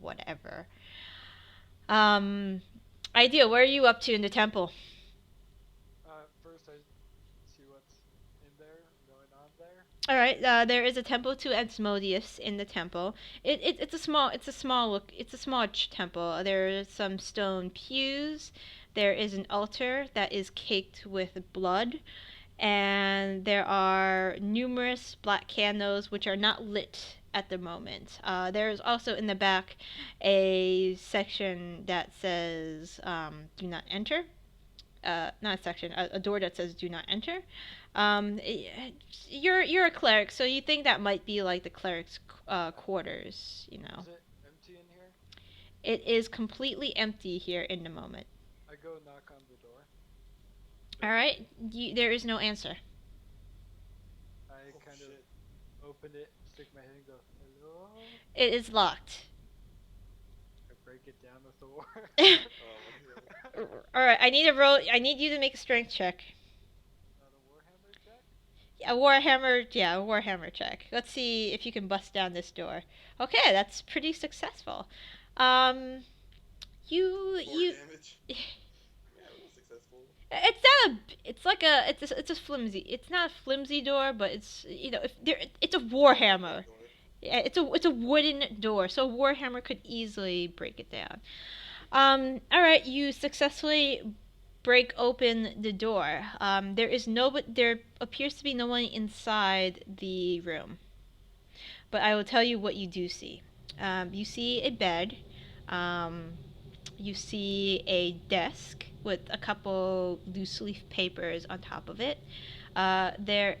whatever. Ideal, where are you up to in the temple? First I see what's in there, going on there. All right, there is a temple to Asmodeus in the temple. It's a small temple. There are some stone pews. There is an altar that is caked with blood, and there are numerous black candles which are not lit at the moment. There is also in the back a section that says "Do not enter." Not a section, a door that says "Do not enter." Um, you're a cleric, so you think that might be like the cleric's quarters. You know, Is it empty in here? it is completely empty here in the moment. I go knock on the door. All right, there is no answer. I Oh kind of shit. open it, stick my head and go, hello? It is locked. I break it down with the war. Oh, All right, I need a roll. I need you to make a strength check. Not a warhammer check? A warhammer, yeah, a warhammer check. Let's see if you can bust down this door. Okay, that's pretty successful. Um, four you damage. Yeah, it was successful. It's not a. It's like a. It's a flimsy. It's not a flimsy door, but it's if there. It's a Wooden warhammer. door. Yeah, it's a wooden door, so a warhammer could easily break it down. All right, you successfully break open the door. There is no. But there appears to be no one inside the room. But I will tell you what you do see. You see a bed. Um, you see a desk with a couple loose leaf papers on top of it. There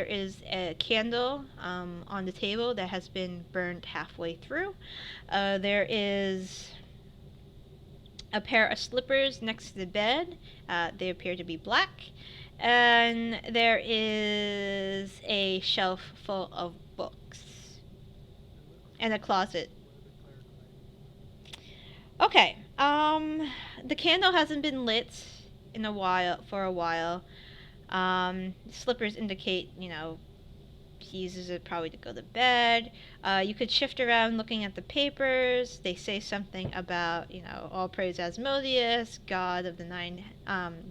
is a candle on the table that has been burned halfway through. There is a pair of slippers next to the bed. They appear to be black. And there is a shelf full of books I look and a for closet. where the cleric might be. Okay. The candle hasn't been lit in a while for a while. Slippers indicate, he uses it probably to go to bed. You could shift around looking at the papers. They say something about, all praise Asmodeus, God of the nine,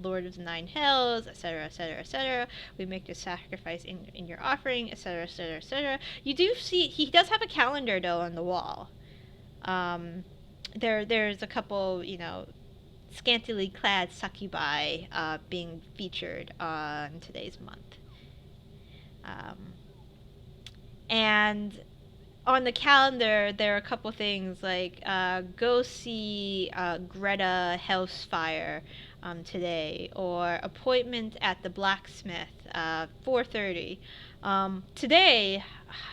Lord of the nine hells, etc., etc., etc. We make this sacrifice in your offering, etc., etc., etc. You do see he does have a calendar though on the wall. Um, there's a couple, scantily clad succubi being featured on today's month. Um, and on the calendar, there are a couple things like go see Greta Hellsfire today, or appointment at the blacksmith 4:30. Today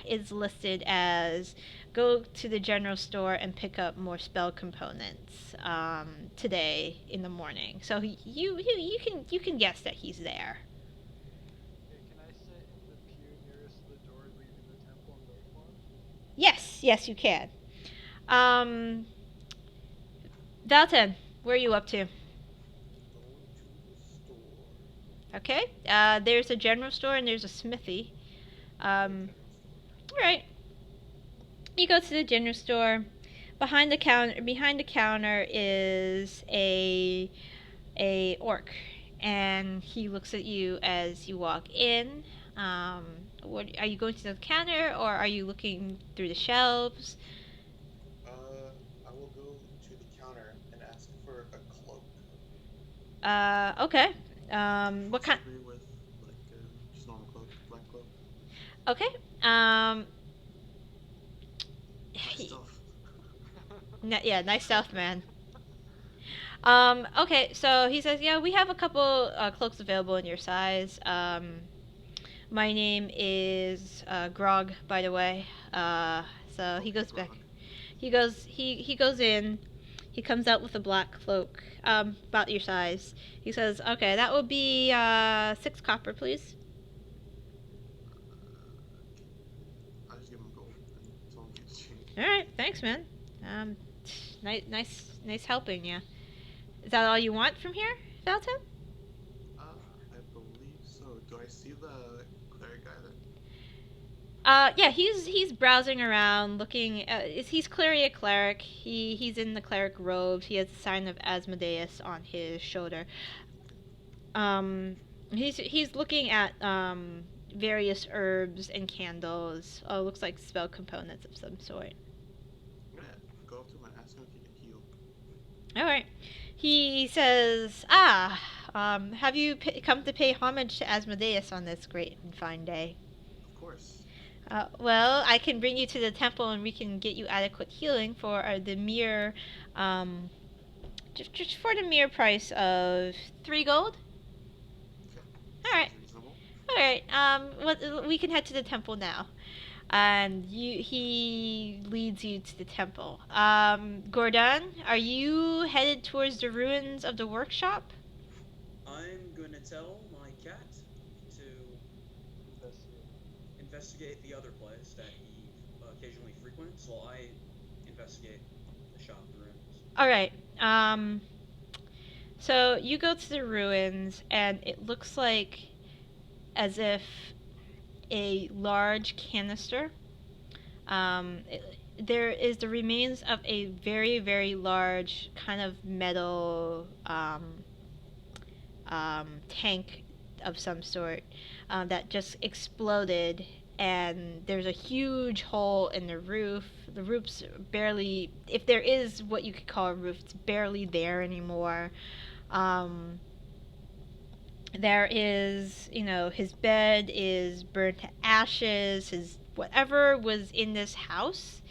is listed as go to the general store and pick up more spell components today in the morning. So you can guess that he's there. Okay, can I sit in the pew nearest the door leaving the temple and wait for him? Yes, you can. Um, Valtan, where are you up to? Going to the store. Okay. There's a general store and there's a smithy. Let's go Um, general store. all right. You go to the general store. Behind the counter is a orc, and he looks at you as you walk in. What are you going to the counter, or are you looking through the shelves? I will go to the counter and ask for a cloak, Okay. What kind? Possibly with like just normal cloak, black cloak. Okay. Nice stuff. Yeah, nice stuff, man. Okay, so he says, yeah, we have a couple cloaks available in your size. My name is Grog, by the way. So he Okay, goes back. Grog. He goes in. He comes out with a black cloak, about your size. He says, okay, that will be 6 copper, please. I just give him gold and tell him to keep the change. All right, thanks, man. Um, nice helping you. Is that all you want from here, Valton? I believe so. Do I see the cleric guy there? Yeah, he's browsing around, looking. He's clearly a cleric. He's in the cleric robes. He has the sign of Asmodeus on his shoulder. Um, he's looking at various herbs and candles. Oh, looks like spell components of some sort. I'm gonna go up to him and ask him if he can heal. All right. He says, have you come to pay homage to Asmodeus on this great and fine day? Of course. Well, I can bring you to the temple and we can get you adequate healing for the mere, just for the mere price of 3 gold. Okay. All right. Sounds reasonable. All right. We can head to the temple now, and he leads you to the temple. Gordahn, are you headed towards the ruins of the workshop? I'm going to tell my cat to investigate the other place that he occasionally frequents, while I investigate the shop rooms. All right. So you go to the ruins, and it looks like as if a large canister. There is the remains of a very, very large kind of metal tank of some sort that just exploded, and there's a huge hole in the roof. The roof's barely, if there is what you could call a roof, it's barely there anymore. There is, his bed is burnt to ashes, his whatever was in this house.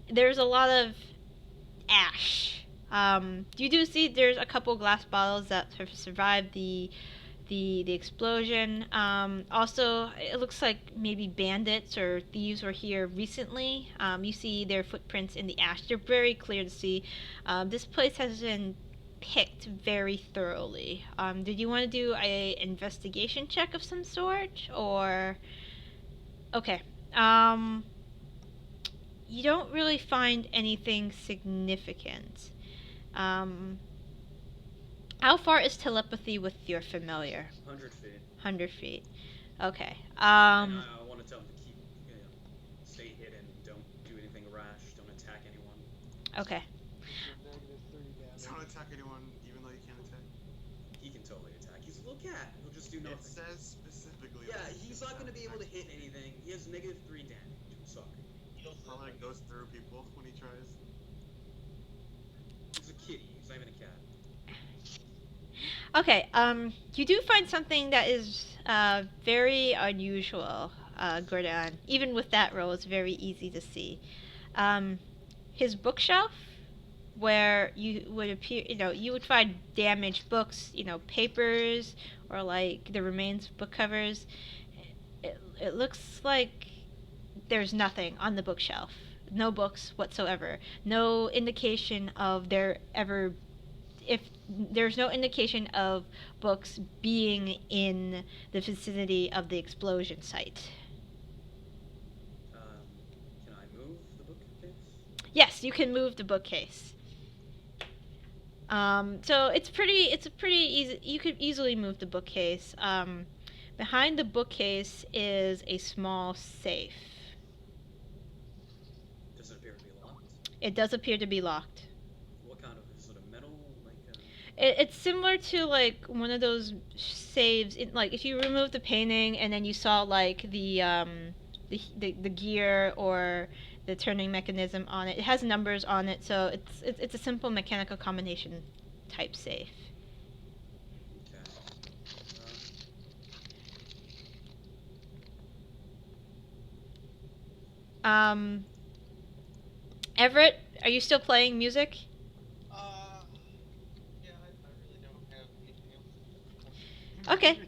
There's a lot of ash. You do see there's a couple glass bottles that have survived the explosion. Also, it looks like maybe bandits or thieves were here recently. You see their footprints in the ash. They're very clear to see. This place has been picked very thoroughly. Did you want to do a investigation check of some sort, or? Okay. You don't really find anything significant. How far is telepathy with your familiar? 100 feet. 100 feet. Okay. And I want to tell him to keep, stay hidden, don't do anything rash, don't attack anyone. Okay. Don't attack anyone, even though you can't attack. He can totally attack. He's a little cat. He'll just do nothing. It says specifically. Yeah, that you he's can not going to be able to attack. hit anything. He has -3 damage. I'm sorry. Probably like goes through people when he tries. He's a kitty. He's not even a cat. Okay. You do find something that is very unusual, Gordahn. Even with that roll, it's very easy to see. His bookshelf, where you would appear, you would find damaged books, papers, or like the remains of book covers. It looks like there's nothing on the bookshelf. No books whatsoever. No indication of if there's no indication of books being in the vicinity of the explosion site. Can I move the bookcase? Yes, you can move the bookcase. So it's pretty easy. You could easily move the bookcase. Behind the bookcase is a small safe. Does it appear to be locked? It does appear to be locked. What kind of, is it a metal, It's similar to like one of those saves. Like if you remove the painting and then you saw like the gear or the turning mechanism on it. It has numbers on it, so it's a simple mechanical combination type safe. Okay. Everett, are you still playing music? Yeah, I really don't have anything else. Okay.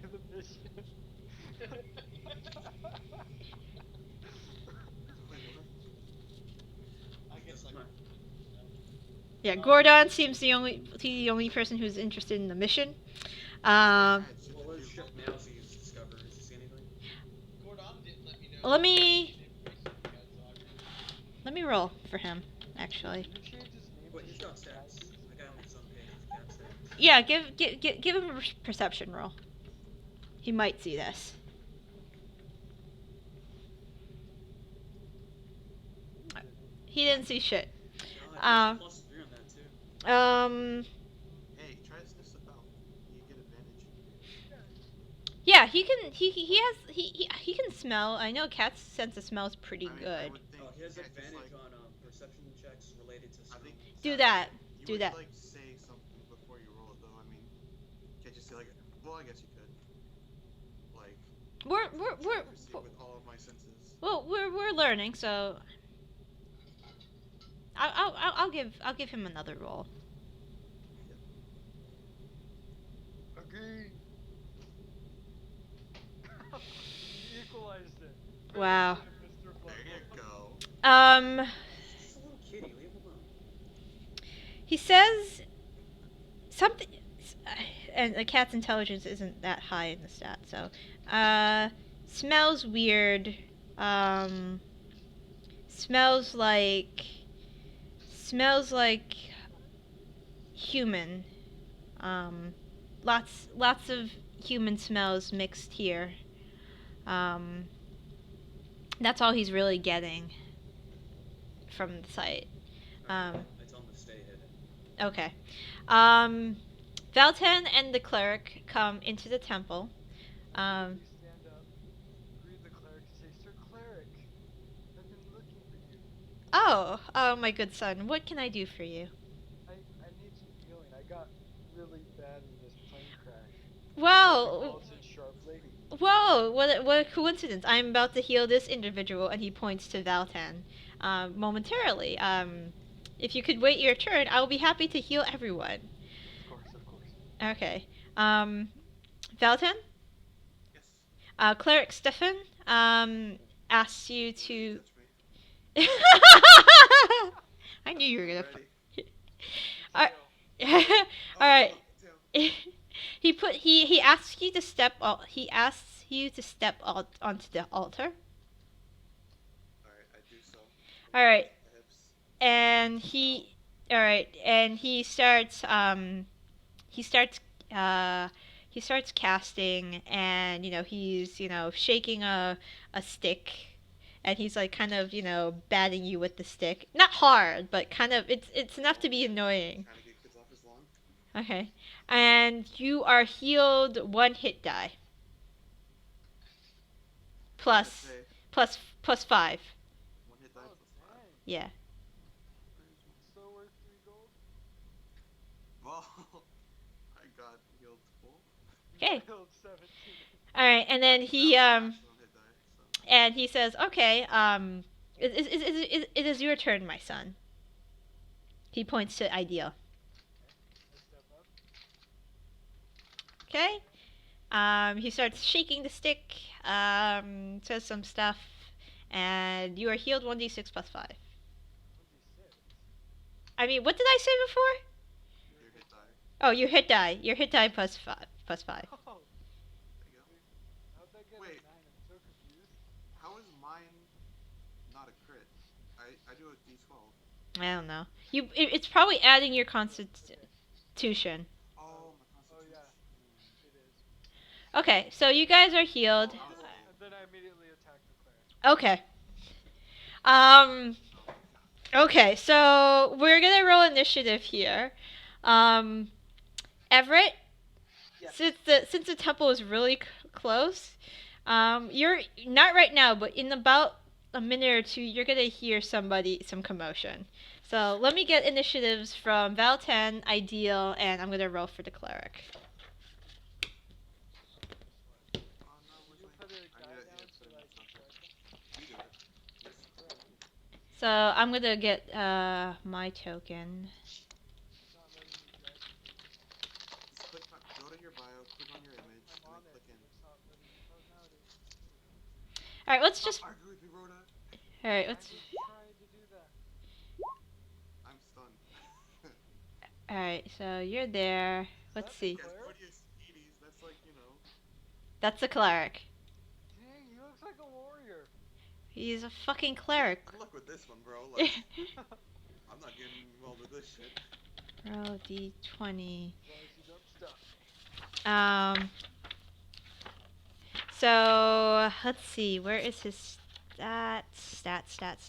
I guess I. Yeah, Gordahn seems the only person who's interested in the mission. Well, let's check Mousy's discoveries. Does he see anything? Gordahn didn't let me know. Let me roll for him, actually. Wait, he's got stats. I got on his own page. He's got stats. Yeah, give him a perception roll. He might see this. didn't see shit. God, he has +3 on that too. Hey, try to sniff stuff out. You get advantage. Yeah, he can smell. I know Cat's sense of smell is pretty I mean, good. I would think. Oh, he has yeah, just advantage like, on perception checks related to I smell. think. Do Zach, that. You Do would, that. like, say something before you roll it, though. I mean, can't just say, like, well, I guess you could. Like, We're try we're to we're perceive with all of my senses. well we're learning, so I'll give him another roll. Agree. You equalized it. Wow. Mr. There you go. He's just a little kitty. Leave him alone. He says something, and the cat's intelligence isn't that high in the stat, so smells weird. Smells like human. Lots of human smells mixed here. That's all he's really getting from the site. I tell him to stay hidden. Okay. Valtan and the cleric come into the temple. You stand up, greet the cleric, and say, Sir Cleric, I've been looking for you. Oh, my good son. What can I do for you? I need some healing. I got really bad in this plane crash. Well, Sharp lady. whoa! What a coincidence! I'm about to heal this individual, and he points to Valtan. Momentarily. If you could wait your turn, I will be happy to heal everyone. Of course. Okay. Valtan? Yes. Cleric Stefan, asks you to. Touch me. I knew you were gonna. Ready. Alright. Damn. He asks you to step. Onto the altar. Alright, I do so. All right. Hips. And he starts casting, and he's shaking a stick, and he's like kind of batting you with the stick, not hard, but kind of it's enough to be annoying. Trying to get kids off his lawn. Okay. And you are healed 1 hit die. Plus Say, 5. 1 hit die plus 5. Yeah. So worth 3 gold? Well, I got healed full. Okay. Healed 17. All right, and then he That was my last 1 hit die, so. and he says, "Okay, it is your turn, my son." He points to Ideal. I step up. Okay. He starts shaking the stick. Says some stuff, and you are healed 1d6 plus 5. 26. I mean, what did I say before? Your hit die. Oh, your hit die. Your hit die plus 5. Oh, There you go. how'd that get Wait. a 9? I'm so confused. How is mine not a crit? I do a d12. I don't know. It's probably adding your constitution. Oh, my Oh, constitution. yeah. It is. Okay, so you guys are healed. And then I immediately attack the cleric. Okay. Okay, so we're gonna roll initiative here. Everett, Yes. since the temple is really close, you're not right now, but in about a minute or two, you're gonna hear some commotion. So let me get initiatives from Valtan, Ideal, and I'm gonna roll for the cleric. Oh, no, where's You my... put a I guy need down to so put I in can something. correct him. You do it. Yes. So I'm gonna get my token. It's not letting me drag him. Just click on, go to your bio, click on your image, I'm on and then it. click in. It's not letting me. Oh, now it is. All right, let's just. Stop arguing with me, Rhoda. All right, I'm let's. just trying to do that. I'm stunned. All right, so you're there. Let's That's the see. Yes, Cleric? plenty of speedies. That's like, you know. That's the cleric. Dang, he looks like a warrior. He's a fucking cleric. Good luck with this one, bro. Like, I'm not getting involved with this shit. Roll d20. As long as you don't stuff. So let's see. Where is his stats? My stat.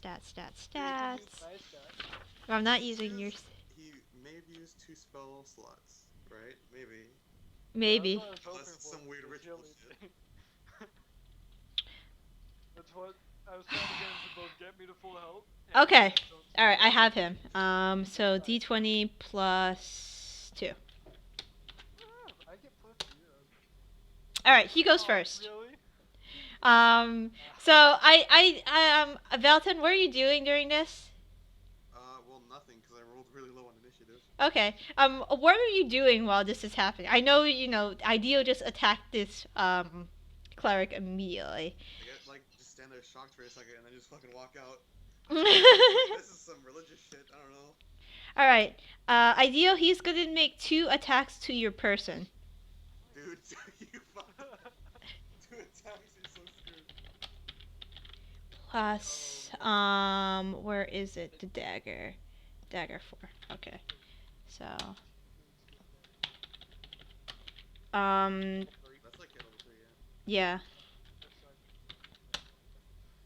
I'm not using yours. He may have used 2 spell slots, right? Maybe. Maybe. That's what I was hoping Unless it's for, some weird the ritual agility shit. thing. That's what I was trying to get him to both get me to full health. and Okay. don't- All right, I have him. So D20 plus 2. I get plus 0. All right, he goes Oh, first. Really? So Valtan, what are you doing during this? Well, nothing, because I rolled really low on initiative. Okay. What are you doing while this is happening? I know, Ideal just attacked this, cleric immediately. I get, just stand there shocked for a second and then just fucking walk out. This is some religious shit, I don't know. Alright. Ideal, he's gonna make 2 attacks to your person. Dude, you fucking... 2 attacks, you're so screwed. Plus, where is it? The dagger. Dagger 4. Okay. So, That's like hit over 3, yeah.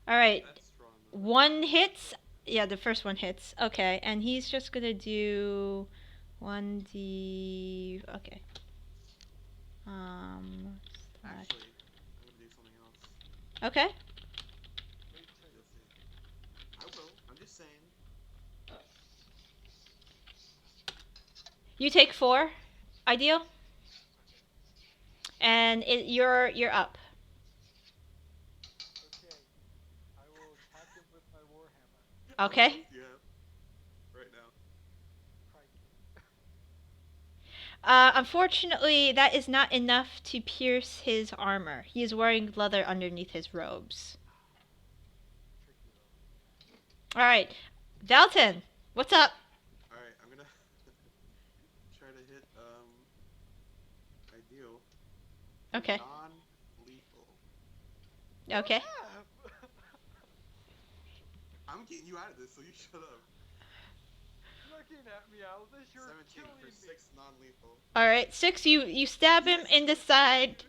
yeah. Alright. That's strong, though. 1 hits. Yeah, the first one hits. Okay, and he's just gonna do 1d. Okay. Slash. Actually, I'm gonna do something else. Okay. Wait till You'll see. I will, I'm just saying. You take 4, Ideal, and you're up. Okay. I will attack him with my warhammer. Okay. Yeah. Right now. Crikey. Unfortunately, that is not enough to pierce his armor. He is wearing leather underneath his robes. Tricky though. All right, Valtan, what's up? Alright, I'm gonna try to hit, Ideal. Okay. Non-lethal. Okay. I'm getting you out of this, so you shut up. Looking at me, Aldous, you're 17 killing for me. 6 non-lethal. All right, 6. You stab him in the side.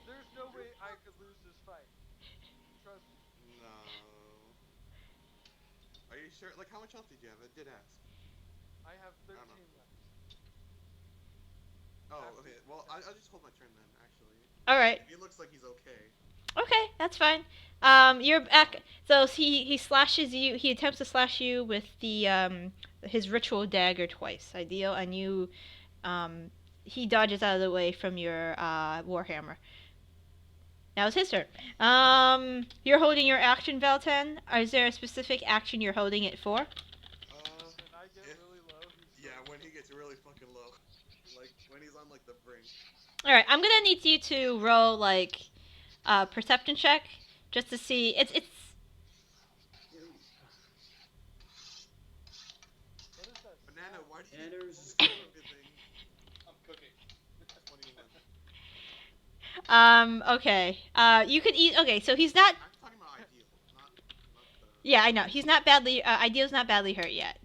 There's no way I could lose this fight. Trust me. No. Are you sure? How much health did you have? I did ask. I have 13 don't know. left. Oh, After okay. Well, I'll just hold my turn then, actually. All right. It looks like he's okay. Okay, that's fine. You're back. So he slashes you. He attempts to slash you with the his ritual dagger twice. Ideal, and you, he dodges out of the way from your warhammer. Now it's his turn. You're holding your action, Valtan. Is there a specific action you're holding it for? When I get if- really low, he's Yeah, when he gets really fucking low. When he's on, the brink. All right, I'm gonna need you to roll perception check just to see. It's What is that? Banana, why do you Banana's- always do everything? I'm cooking. 21. Okay. You could eat. Okay, so he's not. I'm talking about Ideal, not the... Yeah, I know. He's not badly. Ideal's not badly hurt yet.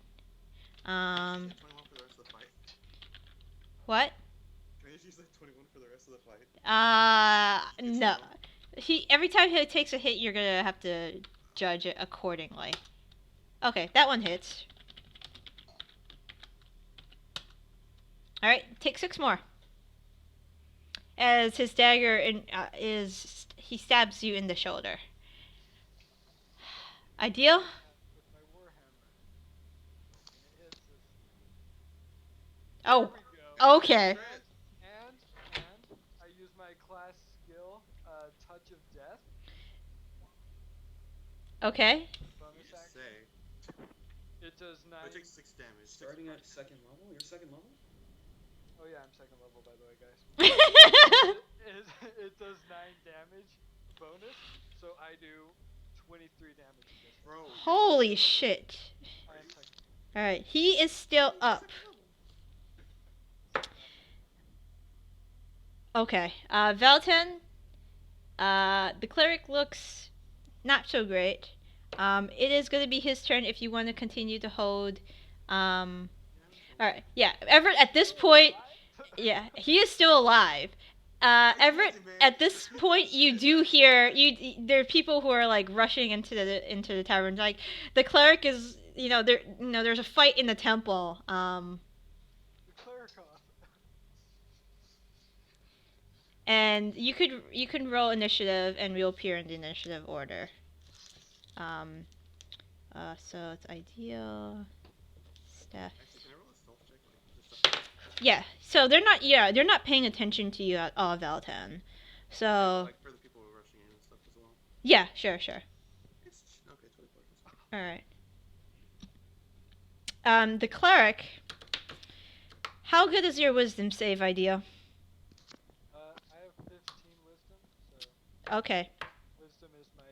Can I just use 21 for the rest of the fight? What? Can I just use 21 for the rest of the fight? No. Every time he takes a hit, you're gonna have to judge it accordingly. Okay, that one hits. All right, take 6 more. As his dagger he stabs you in the shoulder. Ideal? With my warhammer. And it hits this. Oh, There we go. okay. And I use my class skill, Touch of Death. Okay. Bonus You just action. say. It does 9. It takes 6 damage. Starting at second level? You're second level? Oh yeah, I'm second level by the way, guys. It does 9 damage bonus, so I do 23 damage to this. Bro. Holy shit. I am second. All right, he is still up. Okay, Valtan. The cleric looks not so great. It is going to be his turn if you want to continue to hold. All right, yeah. Everett, at this point, yeah, he is still alive. Everett, at this point, you do hear there are people who are like rushing into the tavern. Like the cleric is, there's a fight in the temple. The cleric off. And you can roll initiative, and we'll appear in the initiative order. So it's ideal. Steph. Actually, can I roll a stealth check? Like, just Yeah. So they're not paying attention to you at all, Valtan. So like for the people who are rushing in and stuff as well. yeah, sure. It's okay, 24. All right. The cleric. How good is your wisdom save idea? I have 15 wisdom, so Okay. wisdom is my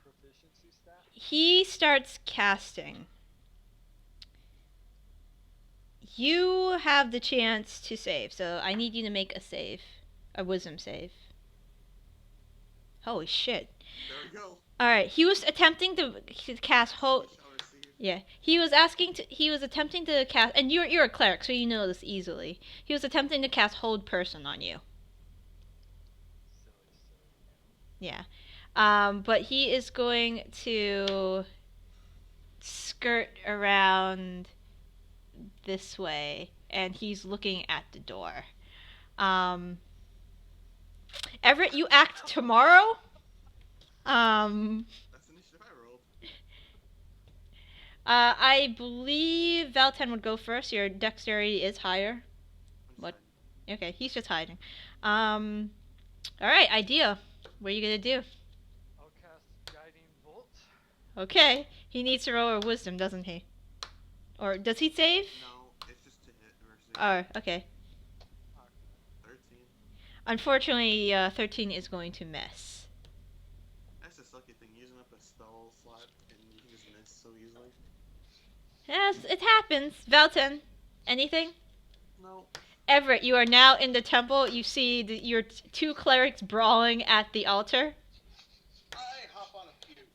proficiency stat. He starts casting. You have the chance to save, so I need you to make a wisdom save. Holy shit. There we go. Alright, he was attempting to cast Shall receive. Yeah, he was attempting to cast, and you're a cleric, so you know this easily. He was attempting to cast Hold Person on you. Silly. Yeah. But he is going to skirt around this way, and he's looking at the door. Everett, you act tomorrow. That's the initiative I rolled. I believe Valtan would go first. Your dexterity is higher. I'm just What? hiding. Okay, he's just hiding. Alright, idea. What are you gonna do? I'll cast Guiding Bolt. Okay, he needs to roll a wisdom, doesn't he? Or does he save? No, it's just to hit versus Oh, okay. 13. Unfortunately, 13 is going to miss. That's the sucky thing, using up a spell slot and you can just miss so easily. Yes, it happens. Valtan, anything? No. Everett, you are now in the temple. You see your two clerics brawling at the altar. I hop on a pew, and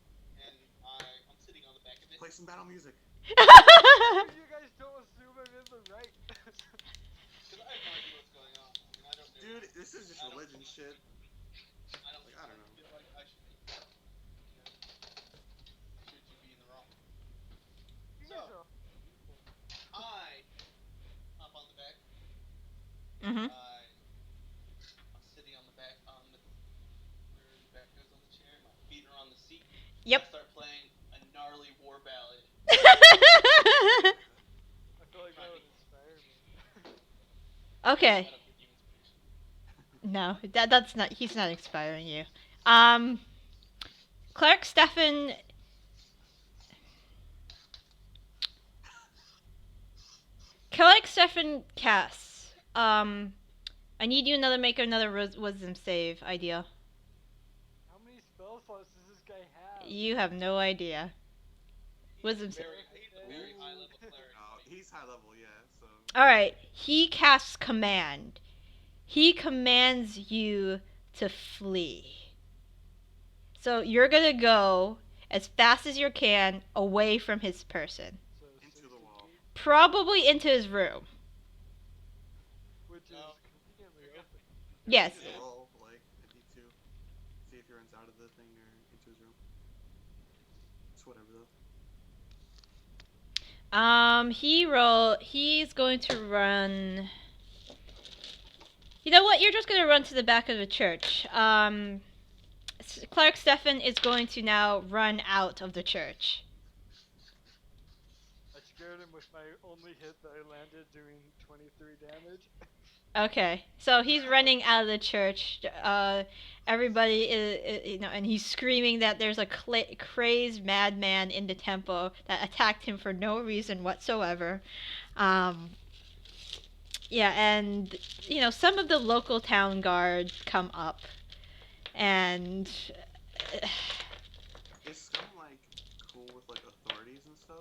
I'm sitting on the back of it. Play some battle music. You guys don't assume I'm in the right. Because I have no idea what's going on. I mean, I don't know. Dude, this is just religion shit. I don't Like, I don't know. feel like I should be. Should you be in the wrong? You So, guys are I hop on the back. Mm-hmm. I'm sitting on the back where the back goes on the chair. My feet are on the seat. Yep. I start playing a gnarly war ballad. I feel like that would inspire me. Okay. Set up the demon's prediction. No, that's not. He's not inspiring you. Cleric Stefan. Cleric Stefan casts. I need you make another wisdom save. Idea. How many spell slots does this guy have? You have no idea. Wisdom save. He's a very high level cleric. He's high level, yeah, so. Alright, he casts command. He commands you to flee. So you're gonna go as fast as you can away from his person. So Into 60 the wall. feet, Probably into his room. which is No. conveniently open. Yes. You can roll, like, a d2. See if he runs out of the thing or into his room. It's whatever, though. He's going to run. You know what? You're just gonna run to the back of the church. Cleric Stefan is going to now run out of the church. I scared him with my only hit that I landed doing 23 damage. Okay, so he's running out of the church. Everybody is, and he's screaming that there's a crazed madman in the temple that attacked him for no reason whatsoever. Yeah, and some of the local town guard come up, and Is Skumb, like, cool with, like, authorities and stuff?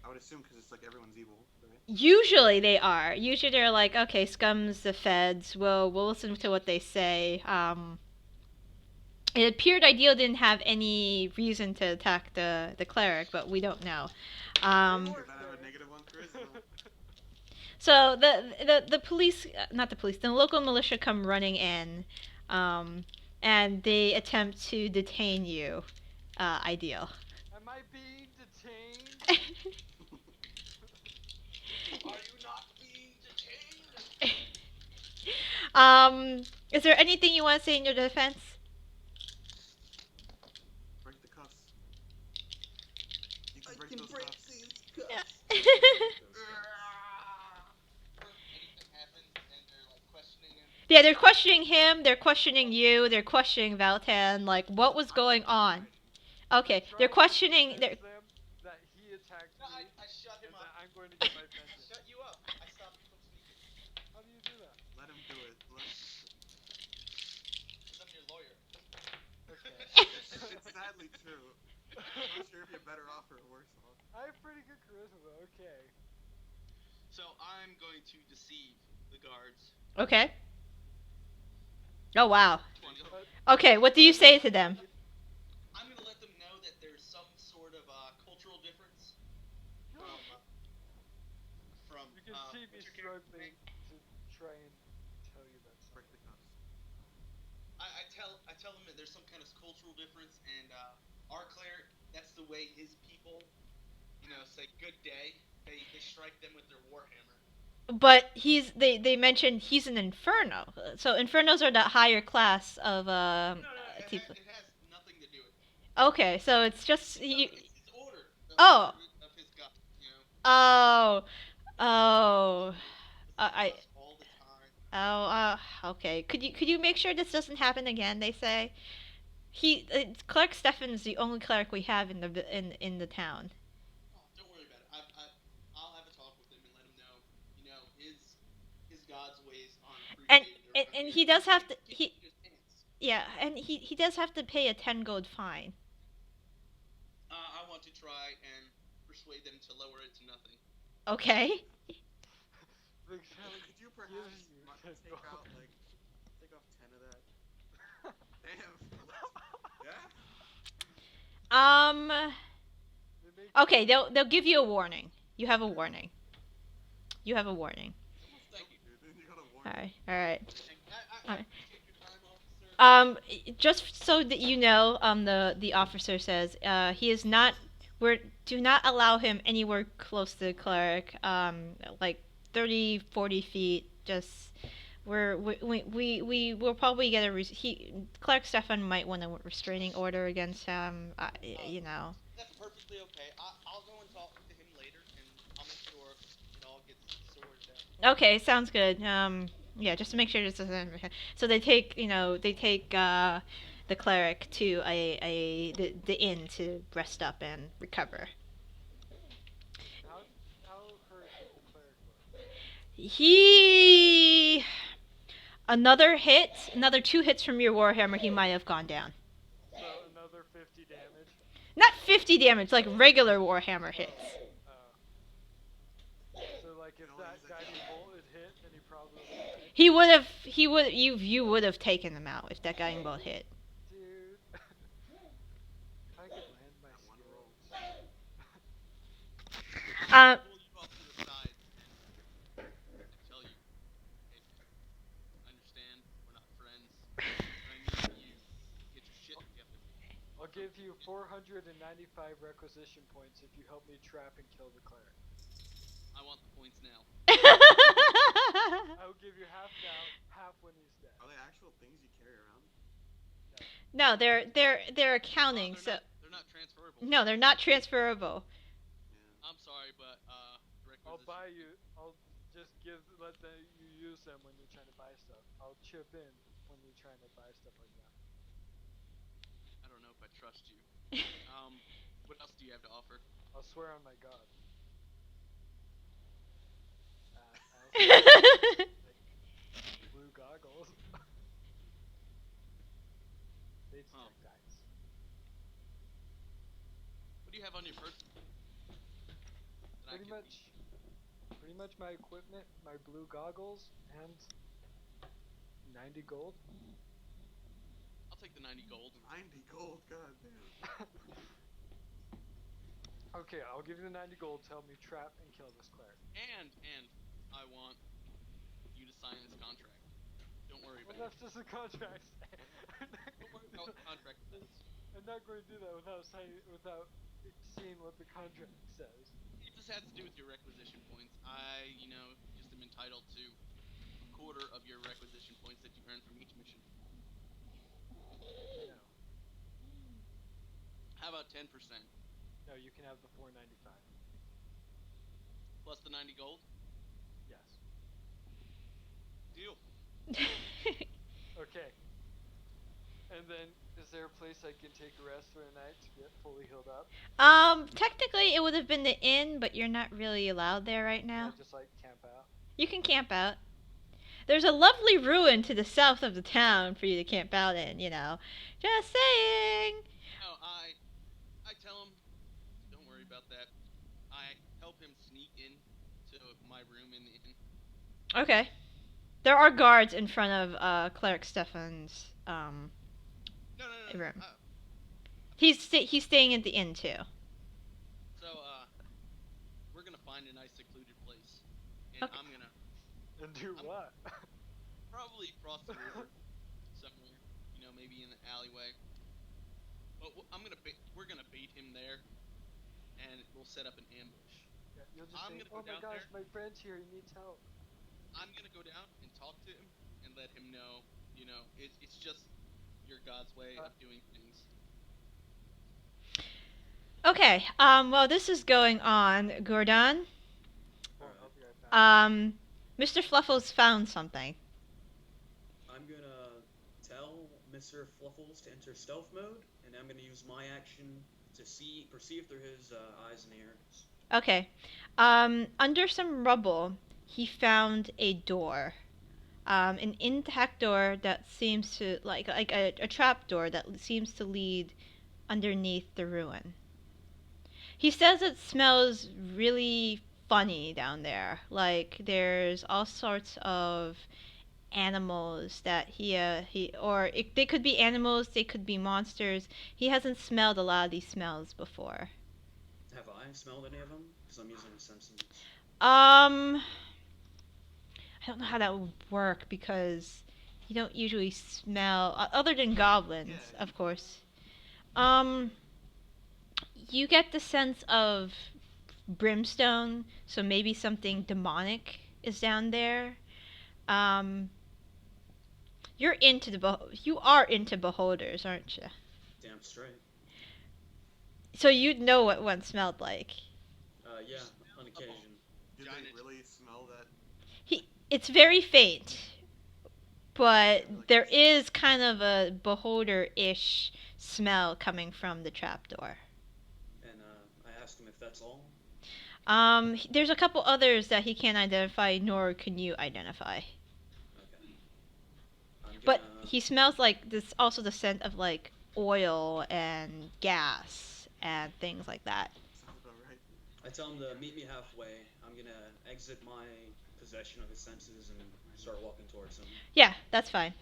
I would assume because it's, like, everyone's evil, right? usually they are. Usually they're like, okay, Scumb's the feds. We'll listen to what they say. It appeared Ideal didn't have any reason to attack the cleric, but we don't know. Did that have a negative on charisma? So the police, not the police, the local militia come running in, and they attempt to detain you. Ideal. Am I being detained? Are you not being detained? Is there anything you want to say in your defense? Break the cuffs. You can I break can those break cuffs. these cuffs. Anything happens and they're like questioning him. Yeah, they're questioning him. They're questioning you. They're questioning Valtan. Like, what was going on? Okay, they're Trying to questioning. convince They're them that he attacked No, me I shut him and up. that I'm going to get my I vengeance. shut you up. I stopped you from speaking. How do you do that? Let him do it. Because I'm your lawyer. Okay. It's sadly true. I'm not sure if you're better off or worse off. I have pretty good charisma, but okay. So I'm going to deceive the guards. okay. Oh wow. 20. Okay, what do you say to them? I'm going to let them know that there's some sort of cultural difference from You can see me what your character struggling thinks. to try and tell you that Break the cuffs. I tell them that there's some kind of cultural difference, and our cleric, that's the way his people, say good day. They strike them with their warhammer. But they mentioned he's an inferno. So infernos are the higher class of No, Tiefling. it has nothing to do with it. Okay, so it's just you. It's his order. The Oh. order of his god. Oh. Oh. I. All the time. Oh. Okay. Could you make sure this doesn't happen again? They say. Cleric Stefan's the only cleric we have in the town. Oh, don't worry about it. I'll have a talk with him and let him know. His god's ways aren't And appreciated. and he does have to Can't he keep his pants. yeah, and he does have to pay a 10 gold fine. I want to try and persuade them to lower it to nothing. Okay. Big Sally Could you gives perhaps you take 10 gold. out take off 10 of that? Damn. Yeah. They make Okay, they'll give you a warning. You have a warning. You have a warning. Thank you. Dude, you got a All warning. right. All right. I appreciate your time, officer. Just so that you know, the officer says, he is not. Do not allow him anywhere close to the cleric. Like 30, 40 feet. Just we will probably get Cleric Stefan might want a restraining order against him. That's perfectly okay. I'll go and talk to him later, and I'll make sure it all gets sorted out. Okay, sounds good. Yeah, just to make sure this doesn't. So they take the cleric to the inn to rest up and recover. How hurt did the cleric look? He another 2 hits from your warhammer, he might have gone down. So another 50 damage. Not 50 damage, like regular warhammer hits. So like if that guiding bolt had hit, then he probably would've died. You would have taken him out if that guiding bolt hit. Dude. I could land my That one roll. Uh, I'll pull you off to the side and tell you, hey, I understand we're not friends, but I need you to get your shit together. I'll give you 495 requisition points if you help me trap and kill the cleric. I want the points now. I'll give you half now, half when he's dead. Are they actual things you carry around? No, they're accounting. Oh, So they're not transferable. no, they're not transferable. Yeah. I'm sorry, but I'll buy you. I'll just you use them when you're trying to buy stuff. I'll chip in when you're trying to buy stuff like that. I don't know if I trust you. What else do you have to offer? I'll swear on my god. Blue goggles. They detect dice. What do you have on your person? That I Pretty can much my equipment, my blue goggles, and 90 gold. I'll take the 90 gold. 90 gold, god damn. Okay, I'll give you the 90 gold to help me trap and kill this cleric. And I want you to sign this contract. Don't worry Well, about that's it. just a contract. Don't worry about what the contract says. I'm not going to do that without seeing what the contract says. It just has to do with your requisition points. I, just am entitled to a quarter of your requisition points that you earn from each mission. No. How about 10%? No, you can have the 495. Plus the 90 gold? Yes. Deal. Okay. And then, is there a place I can take a rest for a night to get fully healed up? Technically it would have been the inn, but you're not really allowed there right Can now. I just, camp out? You can camp out. There's a lovely ruin to the south of the town for you to camp out in, Just saying. No, I tell him, don't worry about that. I help him sneak in to my room in the inn. Okay. There are guards in front of Cleric Stefan's No. room. He's staying at the inn too. So, we're gonna find a nice secluded place. And Okay. I'm gonna And do what? probably cross the river somewhere. Maybe in the alleyway. But we're gonna bait him there. And we'll set up an ambush. Yeah, you'll just I'm say, gonna go oh my down gosh, there. my friend's here, he needs help. I'm gonna go down and talk to him and let him know, it's just your God's way of doing things. Okay. Well, this is going on, Gordahn. I'll be right back. Mr. Fluffles found something. I'm gonna tell Mr. Fluffles to enter stealth mode, and I'm gonna use my action to perceive through his eyes and ears. Okay. Under some rubble, he found a door. An intact door that seems to like a trap door that seems to lead underneath the ruin. He says it smells really funny down there. Like there's all sorts of animals that they could be animals, they could be monsters. He hasn't smelled a lot of these smells before. Have I smelled any of them? Because I'm using senses. I don't know how that would work because you don't usually smell other than goblins, Yeah. of course. You get the sense of brimstone, so maybe something demonic is down there. You are into beholders, aren't you? Damn straight. So you'd know what one smelled like. Yeah, on occasion. Do Giant. they really smell that? It's very faint, but Like there this? is kind of a beholder-ish smell coming from the trapdoor. And I asked him if that's all. There's a couple others that he can't identify, nor can you identify. Okay. I'm But gonna- he smells like this. Also, the scent of like oil and gas and things like that. Sounds about right. I tell him to meet me halfway. I'm gonna exit my possession of his senses and start walking towards him. Yeah, that's fine.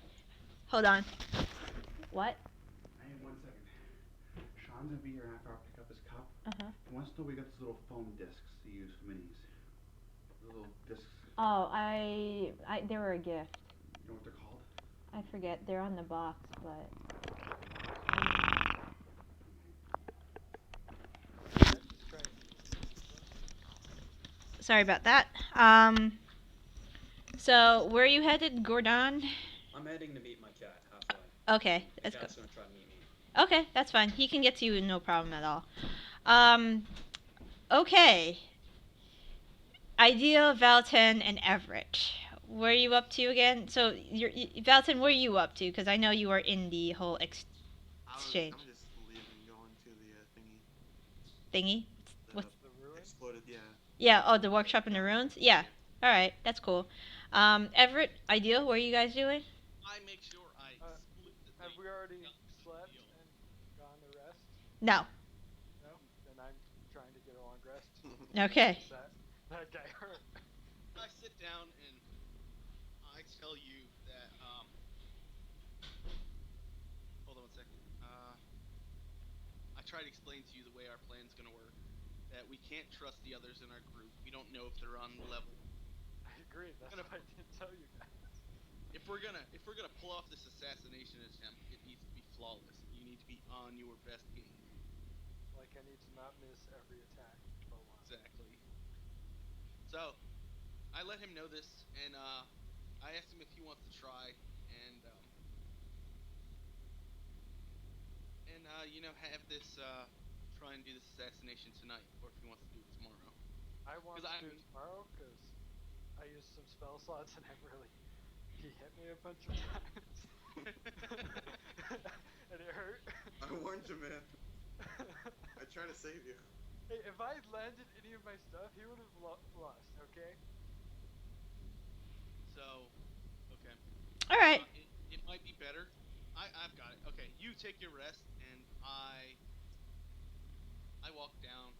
Hold on. What? Hey, 1 second. Sean's gonna be here after I'll pick up his cup. Uh-huh. He wants to know we got these little foam discs to use for minis. The little discs. Oh, they were a gift. You know what they're called? I forget. They're on the box, but sorry about that. So where are you headed, Gordahn? I'm heading to meet my cat halfway. Okay, The that's good. cat's gonna try to meet me. Okay, that's fine. He can get to you no problem at all. Okay. Idea, Valtan, and Everett. Where are you up to again? So, Valtan, where are you up to? Because I know you are in the whole exchange I'm just leaving, going to the thingy. The What's- The ruin? exploded, yeah. Yeah, oh, the workshop in the ruins? Yeah. Alright, that's cool. Everett, Idea, what are you guys doing? I make sure I explicitly Have we already tell slept deal. and gone to rest? No. No? Then I'm trying to get a long rest. Okay. That guy hurt. I sit down and I tell you that, hold on 1 second. I try to explain to you the way our plan's gonna work. That we can't trust the others in our group. We don't know if they're on the level. agree. That's Gonna- why I didn't tell you guys. If we're gonna pull off this assassination attempt, it needs to be flawless. You need to be on your best game. Like I need to not miss every attack but one. Exactly. So, I let him know this, and I asked him if he wants to try, and have this try and do this assassination tonight, or if he wants to do it tomorrow. I want 'Cause to I do it mean- tomorrow because I used some spell slots and he hit me a bunch of times. And it hurt. I warned you, man. I tried to save you. Hey, if I had landed any of my stuff, he would have lost, okay? So, okay. All right. It might be better. I've got it. Okay, you take your rest, and I walk down,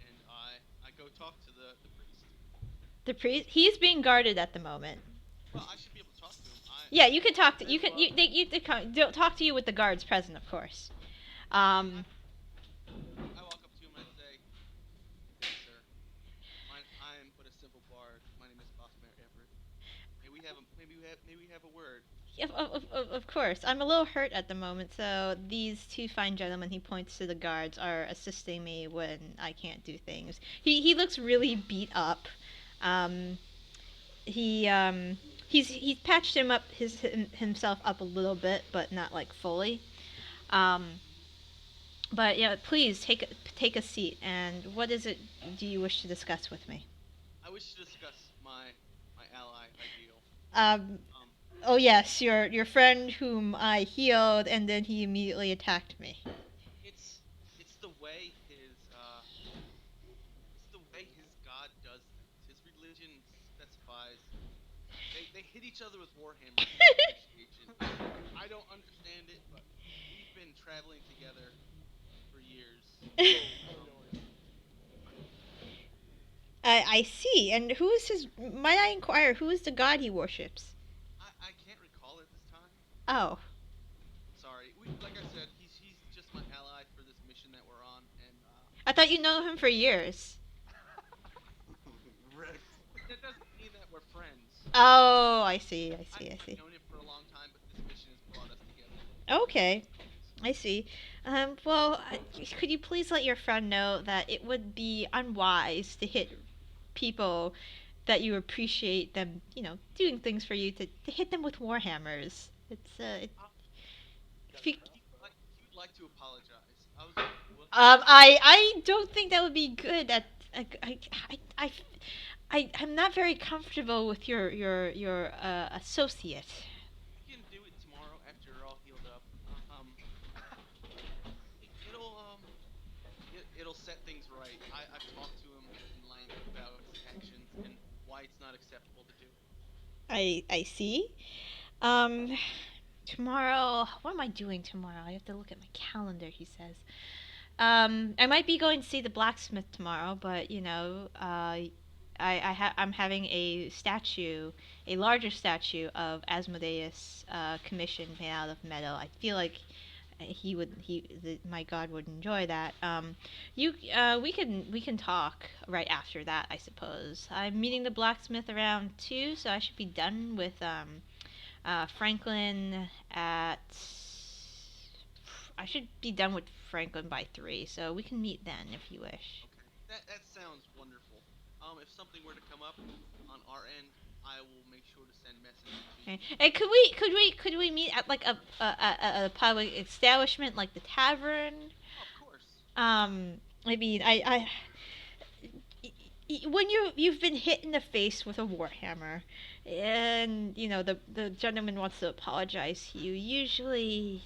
and I go talk to the priest. The priest. He's being guarded at the moment. Well, I should be able to talk to him. Yeah, you can talk to. You can. Don't talk to you with the guards present, of course. I walk up to him and I say, "Good sir, I am but a simple bard. My name is Bothamere Everett. May we have a word?" Of course. I'm a little hurt at the moment, so these two fine gentlemen, he points to the guards, are assisting me when I can't do things. He looks really beat up. He's patched himself up a little bit, but not like fully. But yeah, please take a seat. And what is it do you wish to discuss with me? I wish to discuss my ally ideal. Oh yes, your friend whom I healed, and then he immediately attacked me. It's the way his god does things. His religion specifies they hit each other with warhammers. I don't understand it, but we've been traveling together for years. I see. And who is his? Might I inquire who is the god he worships? I can't recall it this time. Oh, Sorry. Like I said, he's just my ally for this mission that we're on, and I thought you know him for years. Rick. that doesn't mean that we're friends. Oh, I see. I've known him for a long time, but this mission has brought us together. Okay, I see. Well, could you please let your friend know that it would be unwise to hit people that you appreciate them, doing things for you to hit them with warhammers. If you, He'd like to apologize. I was. Well, I don't think that would be good. I'm not very comfortable with your associate. we can do it tomorrow after you're all healed up. It'll set things right. I've talked to him in length about his actions and why it's not acceptable to do it. I see. Tomorrow, what am I doing tomorrow? I have to look at my calendar, he says. I might be going to see the blacksmith tomorrow, but I'm having a larger statue of Asmodeus, commissioned made out of metal. I feel like my god would enjoy that. We can talk right after that, I suppose. I'm meeting the blacksmith around 2, so I should be done with Franklin at. I should be done with Franklin by 3, so we can meet then if you wish. Okay. That sounds wonderful. If something were to come up on our end, I will make sure to send messages to you. Okay. And could we meet at like a public establishment like the tavern? Oh, of course. I mean, when you've been hit in the face with a warhammer, and the gentleman wants to apologize to you, usually,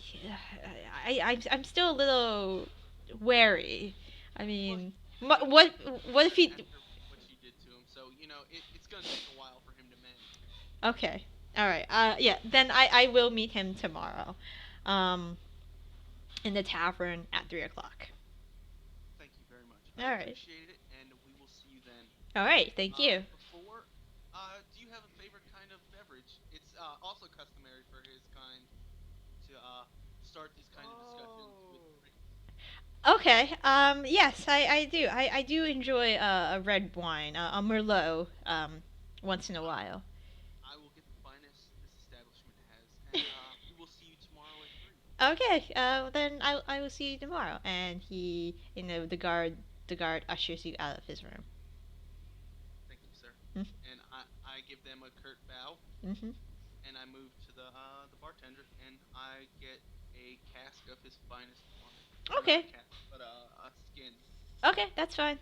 I'm still a little wary. I mean, what if he? After what you did to him, so it's gonna take a while for him to mend. Okay. All right. Yeah. Then I will meet him tomorrow, in the tavern at 3:00. Thank you very much. All I right. appreciate it, and we will see you then. All right. Thank you. Before, do you have a favorite kind of beverage? It's also customary for his kind to start these kind of discussions with drinks. Okay. Yes, I do. I do enjoy a red wine, a Merlot, once in a while. I will get the finest this establishment has, and we will see you tomorrow at 3. Okay, then I will see you tomorrow. And he, the guard ushers you out of his room. Thank you, sir. Mm. And I give them a curt bow, Mhm. and I move to the bartender, and I get a cask of his finest wine. Or Okay. not a cask, but a skin. Okay, that's fine.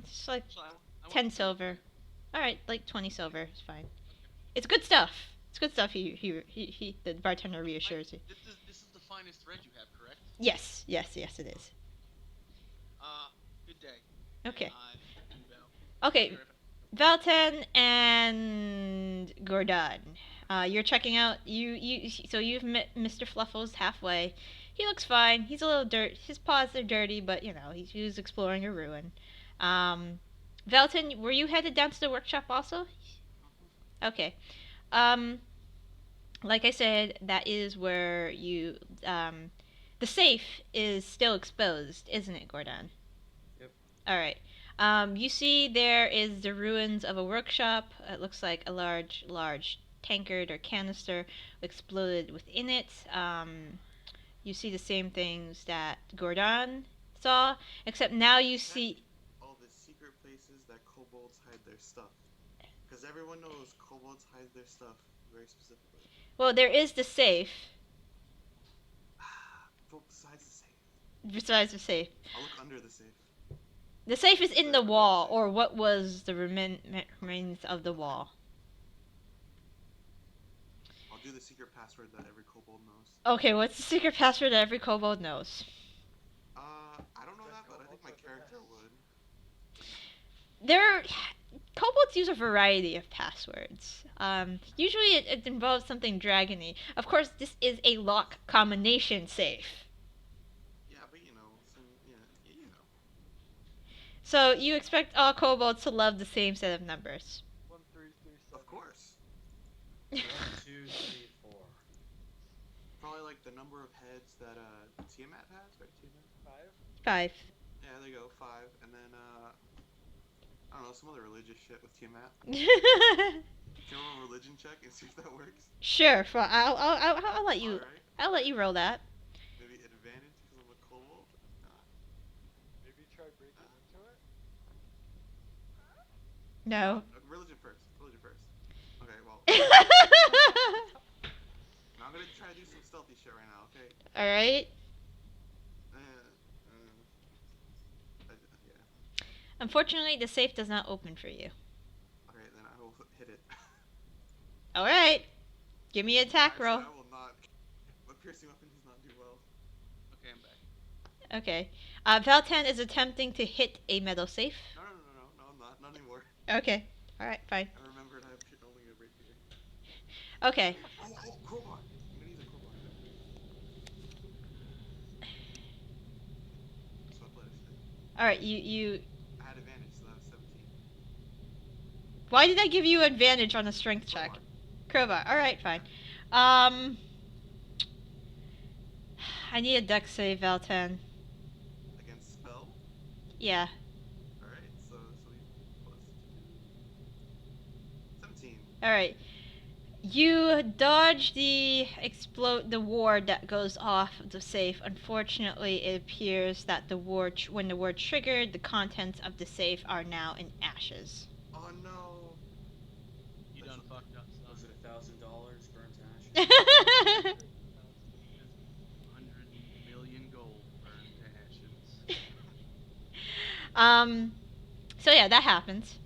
It's like So I want 10 the silver silver. skin. All right, like 20 silver is fine. Okay. It's good stuff. It's good stuff. The bartender reassures you. This is the finest red you have, correct? Yes, yes, yes, it is. Good day. Okay. And I move out. Okay, Sorry if Valtan and Gordahn. You're checking out. So you've met Mr. Fluffles halfway. He looks fine. He's a little dirt. His paws are dirty, but he was exploring a ruin. Valtan, were you headed down to the workshop also? Okay. Um, like I said, that is where the safe is still exposed, isn't it, Gordahn? Yep. All right. You see there is the ruins of a workshop. It looks like a large tankard or canister exploded within it. You see the same things that Gordahn saw, except now you see. All the secret places that kobolds hide their stuff. Because everyone knows kobolds hide their stuff very specifically. Well, there is the safe. But besides the safe, Besides the safe. I'll look under the safe. The safe is in the wall, or what was the remains of the wall. I'll do the secret password that every kobold knows. Okay, what's the secret password that every kobold knows? I don't know that, but I think my character would. Kobolds use a variety of passwords. Usually it involves something dragony. Of course, this is a lock combination safe. Yeah, but you know. So you expect all kobolds to love the same set of numbers. 1337. Of course. 1, 2, 3, 4. Probably like the number of heads that Tiamat has, right? Tiamat? 5. 5. Yeah, there you go, 5. And then I don't know, some other religious shit with Tiamat. Can you roll a religion check and see if that works? Sure, I'll let you. Alright. I'll let you roll that. Maybe advantage because I'm a kobold? Maybe try breaking into it. No. Religion first. Okay, well. Now I'm gonna try to do some stealthy shit right now, okay? All right. Yeah. Unfortunately, the safe does not open for you. Okay, then I will hit it. All right. Give me an attack Actually, roll. I will not. My piercing weapon does not do well. Okay, I'm back. Okay. Valtan is attempting to hit a metal safe. No, I'm not. Not anymore. Okay. All right. Fine. I remembered I have only a rapier. Okay. Oh, crowbar! I'm gonna use a crowbar. So athletics. All right. You. I had advantage, so that was 17. Why did I give you advantage on a strength check? Crowbar. All right. Fine. I need a dex save, Valtan. Against spell? Yeah. Alright, so you plus 17. All right. You dodge the ward that goes off the safe. Unfortunately, it appears that when the ward triggered, the contents of the safe are now in ashes. Oh no! You done fucked up, Was son. it $1,000 burnt to ashes? 100 million gold burned to ashes. So yeah, that happens.